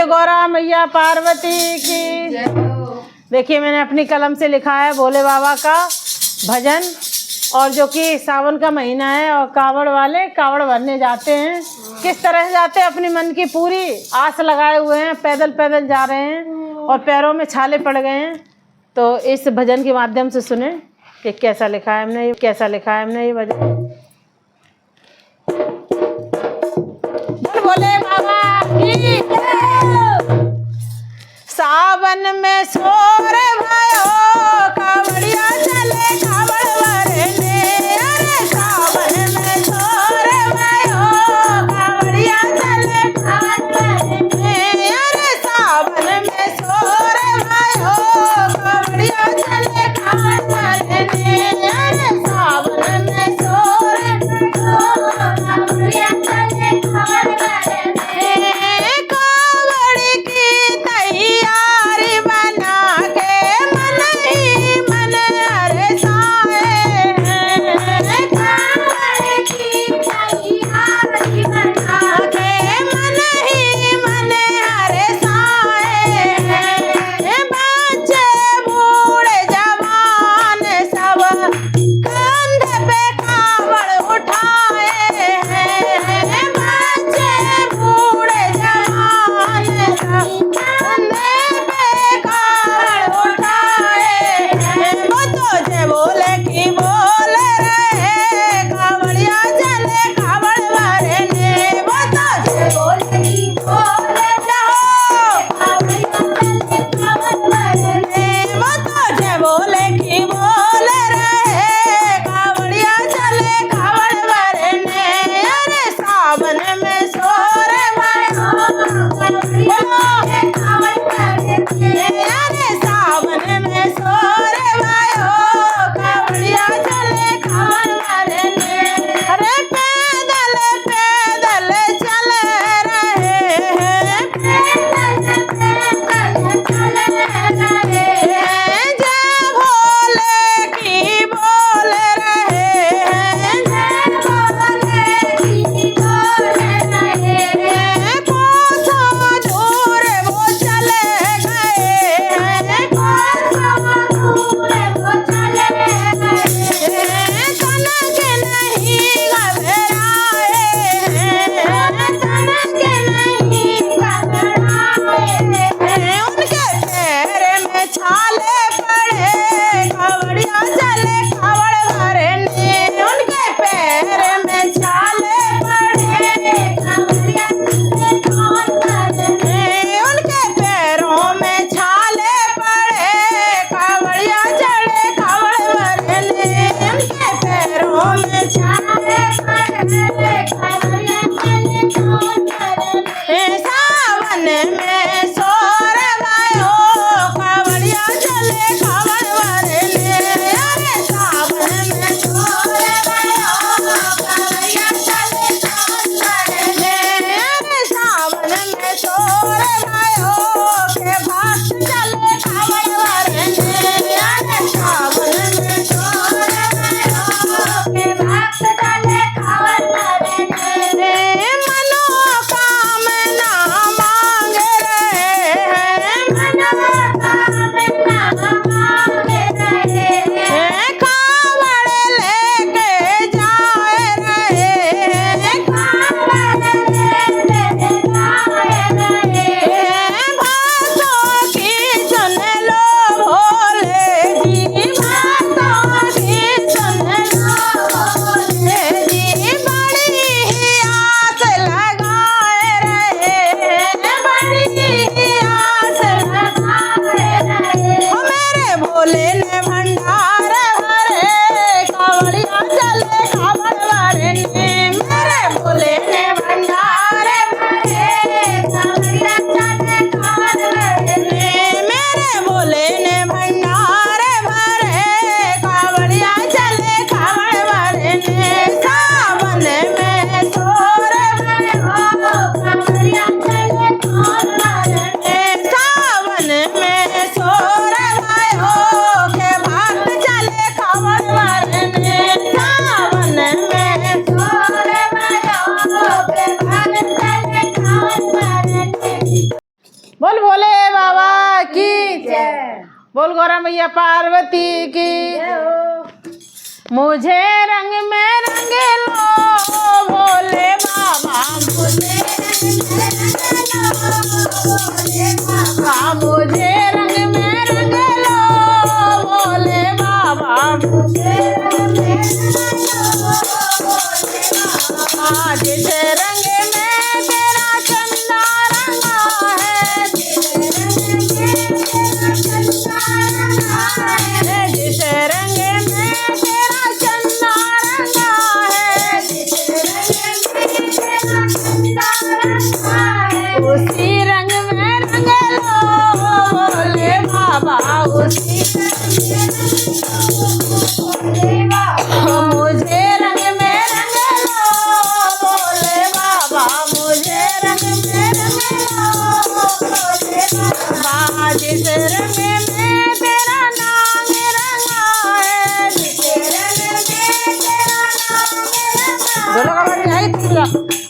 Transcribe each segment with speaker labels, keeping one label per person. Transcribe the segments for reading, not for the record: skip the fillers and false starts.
Speaker 1: गौरा मैया पार्वती की। देखिए मैंने अपनी कलम से लिखा है भोले बाबा का भजन, और जो कि सावन का महीना है और कावड़ वाले कावड़ भरने जाते हैं, किस तरह से जाते हैं, अपनी मन की पूरी आस लगाए हुए हैं, पैदल पैदल जा रहे हैं और पैरों में छाले पड़ गए हैं। तो इस भजन के माध्यम से सुने कि कैसा लिखा है हमने, कैसा लिखा है हमने ये भजन। भोले बाबा की सावन में सोर भयो कावड़िया चले कावड़ भरने, अरे सावन में सोर भयो कावड़िया चले कावड़ भरने, अरे सावन में सोर भयो कावड़िया चले कावड़ भरने, अरे सावन में सोर बोल गौरा मैया पार्वती की। मुझे रंग में रंग लो भोले बाबा, मुझे मुझे रंग में रंग लो भोले बाबा, जिस रंग में तेरा चंदा रंगा है, जिस रंग में तेरा चंदा रंगा है, उसी रंग में रंग लो भोले बाबा, उसी मुझे रंग में रंग लो भोले बाबा, मुझे रंग में रंग लो भोले बाबा, जिस रंग में तेरा नाम रंगा है, जिस रंग में तेरा नाम रंगा है,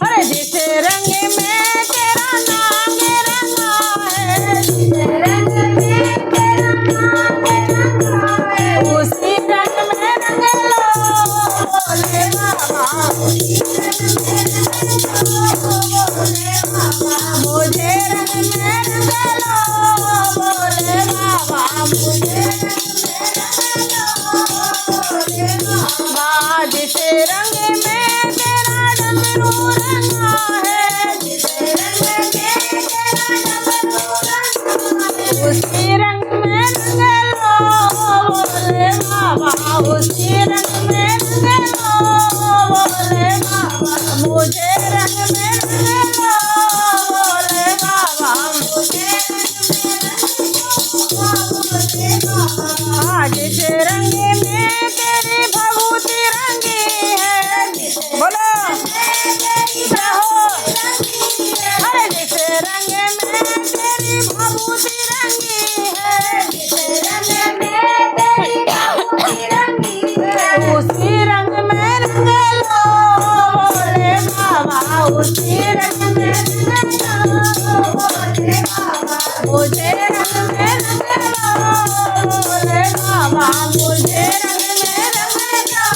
Speaker 1: अरे जिस रंग में तेरा नाम रंगा है, जिस रंग में तेरा नाम रंगा है, उसी रंग में रंग लो भोले बाबा, मुझे रंग में रंग लो भोले बाबा, मुझे जिस रंग में तेरा डमरू रंगा है, जिस रंग में तेरा डमरू रंगा है, उसी रंग में रंग लो भोले बाबा, उसी रंग में रंग लो भोले बाबा, मुझे रंग में रंग लो भोले बाबा, मुझे जिस रंग में तेरी भभूति रंगी है, बोलो अरे जिस रंग में तेरी भभूति रंगी है, जिस रंग में तेरी भभूति रंगी है, उसी रंग में रंग लो भोले बाबा, उसी रंग में रंग लो भोले बाबा, मुझे रंग में रंग लो भोले बाबा, मुझे रंग में रंग लो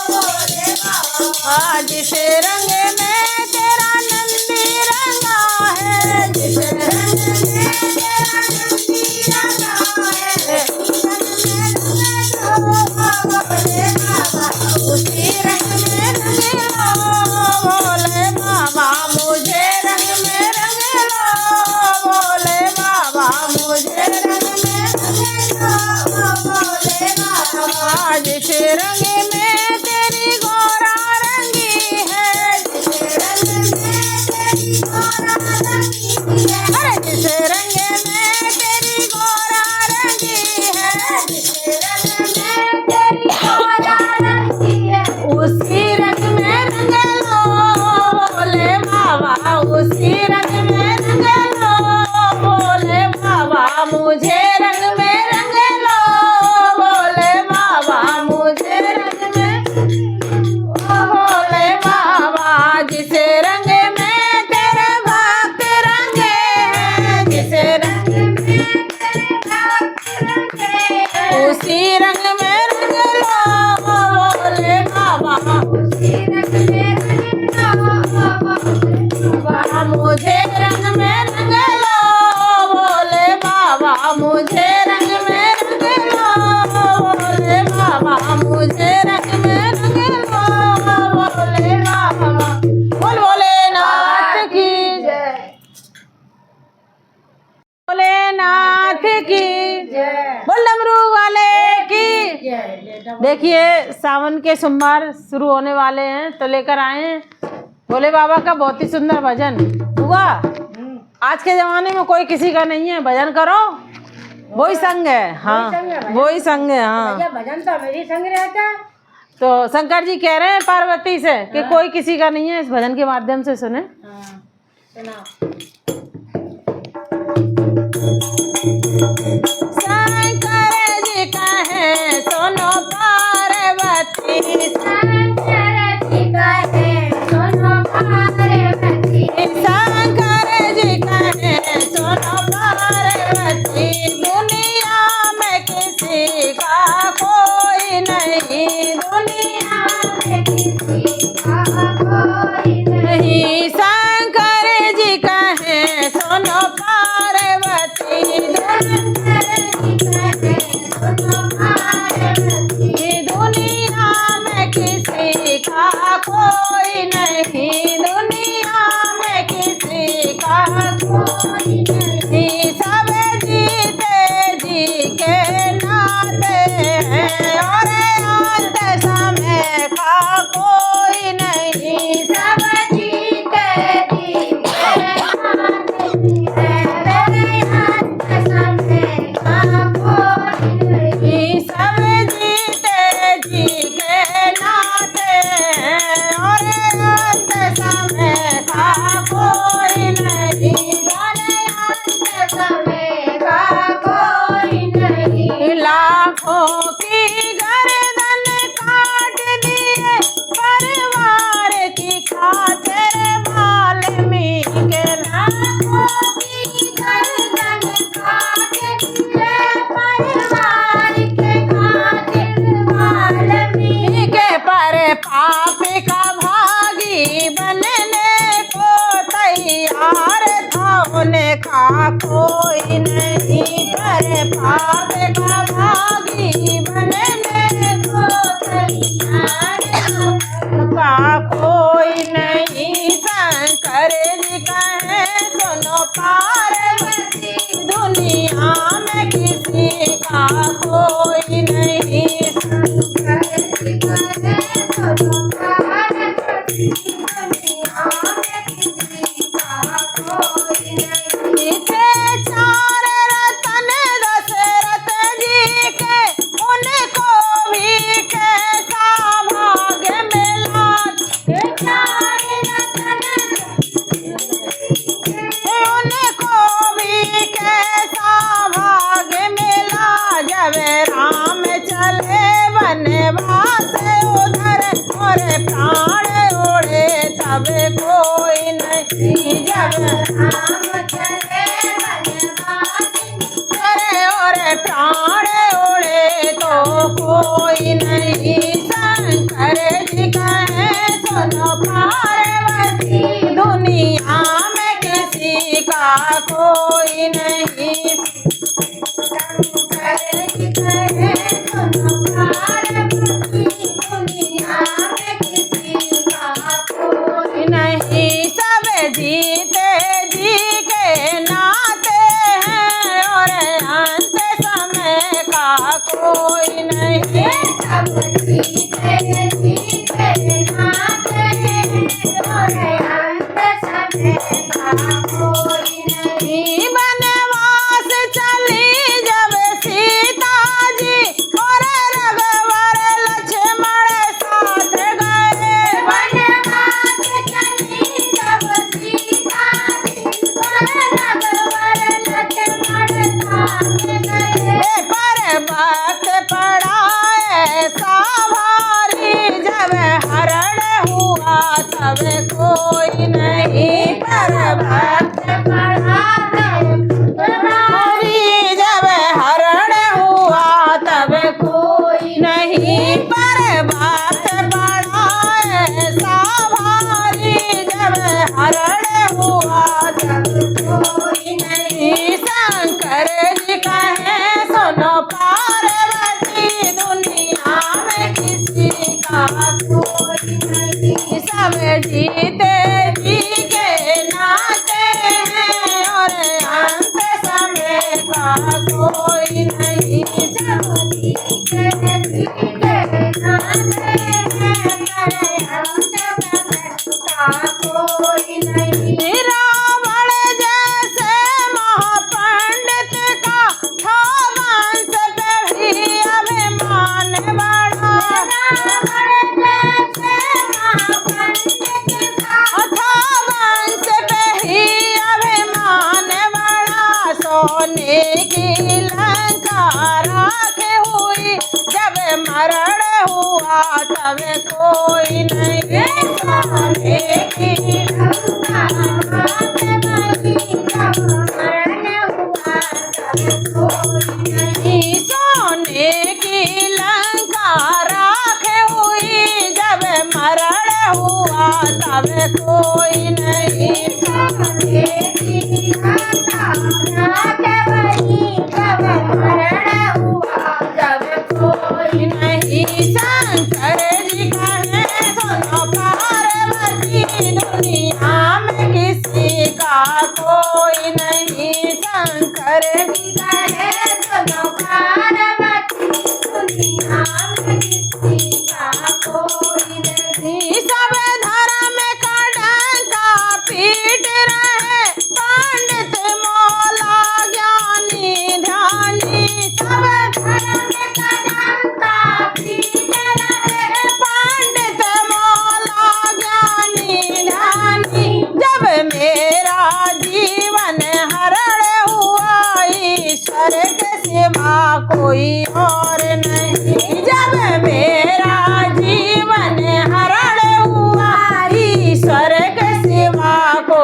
Speaker 1: भोले बाबा, जिस रंग में तेरा नंदी रंगा है, जिस रंग में तेरा नंदी रंगा है, भोले बाबा, उसी रंग में रंग लो भोले बाबा, मुझे रंग में रंग लो भोले बाबा, मुझे रंग में रंग लो भोले बाबा, जिस रंग में तेरी गौरा रंगी है, जिस रंग में तेरी गौरा रंगी है, अरे जिस रंग में तेरी गौरा रंगी है, जिस रंग में तेरी गौरा रंगी है, उसी रंग में रंग लो भोले बाबा, उसी रंग में रंग लो भोले बाबा, मुझे रंग में रंग लो भोले बाबा, मुझे रंग में भोले बाबा, जिस रंग में तेरे भक्त रंगे हैं, जिस रंग में तेरे भक्त रंगे हैं, उसी रंग में रंग लो भोले बाबा, उसी रंग में रंग लो बाबा, मुझे रंग में रंग लो भोले बाबा, मुझे रंग में रंग लो भोले बाबा, मुझे रंग में रंग लो भोले बाबा, बोल भोलेनाथ की जय, भोलेनाथ की जय, बोल डमरू वाले की जय। देखिए सावन के सोमवार शुरू होने वाले हैं तो लेकर आए हैं भोले बाबा का बहुत ही सुंदर भजन हुआ। आज के जमाने में कोई किसी का नहीं है, भजन करो वही संग है, हाँ वही संग है, हाँ
Speaker 2: भजन तो मेरी संग रहता है।
Speaker 1: तो शंकर जी कह रहे हैं पार्वती से कि कोई किसी का नहीं है, इस भजन के माध्यम से सुने। शंकर जी कहे सुनो पार्वती,
Speaker 2: शंकर जी कहे सुनो पार्वती,
Speaker 1: शंकर जी कहे सुनो पार्वती, दुनिया में
Speaker 2: कोई नहीं।
Speaker 1: सब जीते जी के नाते हैं और अंत समय का कोई नहीं।
Speaker 2: सब जीते जी के नाते हैं, मेरे अंत समय का कोई नहीं।
Speaker 1: सब जीते जी के नाते हैं और अंत समय का कोई नहीं।
Speaker 2: अंत समय का कोई नहीं।
Speaker 1: लाखों की गर्दन काट दिए परिवार की खातिर वाल्मीकि।
Speaker 2: लाखों की गर्दन काट दिए परिवार के खातिर वाल्मीकि।
Speaker 1: पर पाप का भागी बनने को तैयार था उनका कोई नहीं। पर पाप का भागी बनने को
Speaker 2: तैयार
Speaker 1: का कोई नहीं। शंकर जी कहे सुनो पार्वती दुनिया में किसी का कोई नहीं। इथे चार रतन दशरथ जी के उनको भी कैसा भाग्य मिला। उनको भी कैसा भाग्य मिला जब राम चले वनवास उधर और प्राण उड़े तब कोई नहीं। जब
Speaker 2: राम चले वनवास
Speaker 1: अरे और प्राण उड़े तो कोई नहीं। शंकर जी कहे सुनो पार्वती दुनिया में किसी का कोई नहीं। नहीं सब जीते जी के नाते हैं और अंत समय का कोई नहीं। वनवास चली जब सीता जी और रघुवर लक्ष्मण साथ गए।
Speaker 2: वनवास चली जब सीता जी और रघुवर लक्ष्मण साथ गए।
Speaker 1: पर वक्त पड़ा ऐसा भारी जब हरण हुआ तब कोई नहीं। पर वक्त भारी जब हरण हुआ तब कोई नहीं। पर वक्त पड़ा ऐसा भारी जब हरण हुआ तब कोई नहीं। शंकर जी कहे सुनो पार्वती दुनिया में किसी का कोई नहीं। सब जीते जी के नाते हैं और अंत समय का कोई नहीं। सब जीते जी के नाते हैं अंत समय का कोई नहीं। रावण जैसे महापंडित का था वंश पे भी अभिमान बड़ा। था वंश पे ही अभिमान बड़ा। सोने की लंका राख हुई जब मरण हुआ तब कोई नहीं। सोने की लंका राख हुई जब मरण हुआ तब कोई नहीं। सोने की लंका राख हुई जब मरण हुआ तब कोई नहीं। सोने की लंका राख हुई जब मरण हुआ तब कोई नहीं। शंकर जी कहे सुनो पार्वती दुनिया में किसी का कोई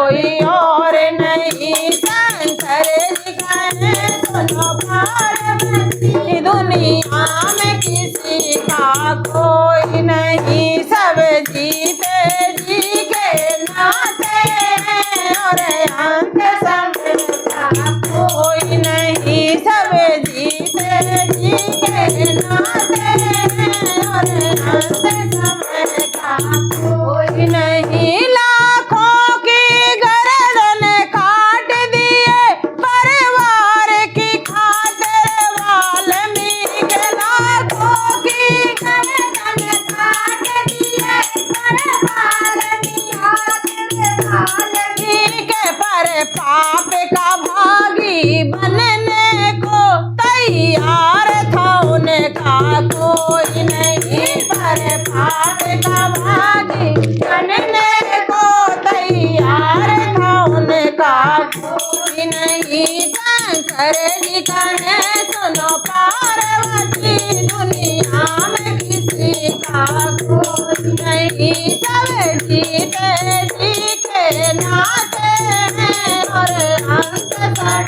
Speaker 1: कोई और नहीं। शंकर जी कहे सुनो पार्वती, दुनिया में किसी का कोई नहीं। सब जीते जी के नाते हैं और अंत समय का कोई नहीं। सब जीते जी के नाते हैं और अंत समय का कोई नहीं। लाखों की गर्दन काट दिए परिवार की खातिर वाल्मीकि। लाखों की गर्दन काट दिए परिवार की खातिर वाल्मीकि। पर पाप का भागी बनने को तैयार था उनका कोई नहीं। पर पाप का भागी बनने को तैयार था उनका कोई नहीं। शंकर जी कहे सुनो पार्वती, दुनिया में किसी का कोई नहीं। सब जीते जी के नाते हैं और अंत समय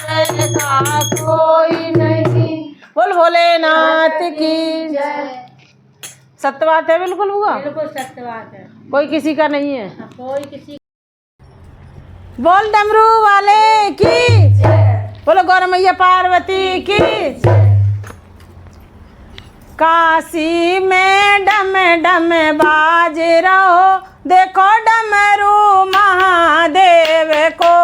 Speaker 1: का कोई नहीं। बोल भोलेनाथ की जय। सत्य बात है बिल्कुल हुआ,
Speaker 2: बिल्कुल सत्य बात है,
Speaker 1: कोई किसी का नहीं है।
Speaker 2: कोई किसी।
Speaker 1: बोल डमरू वाले की जय। बोलो गौर मैया पार्वती की जय। काशी में डम डम बाज रहो, देखो डमरू महादेव को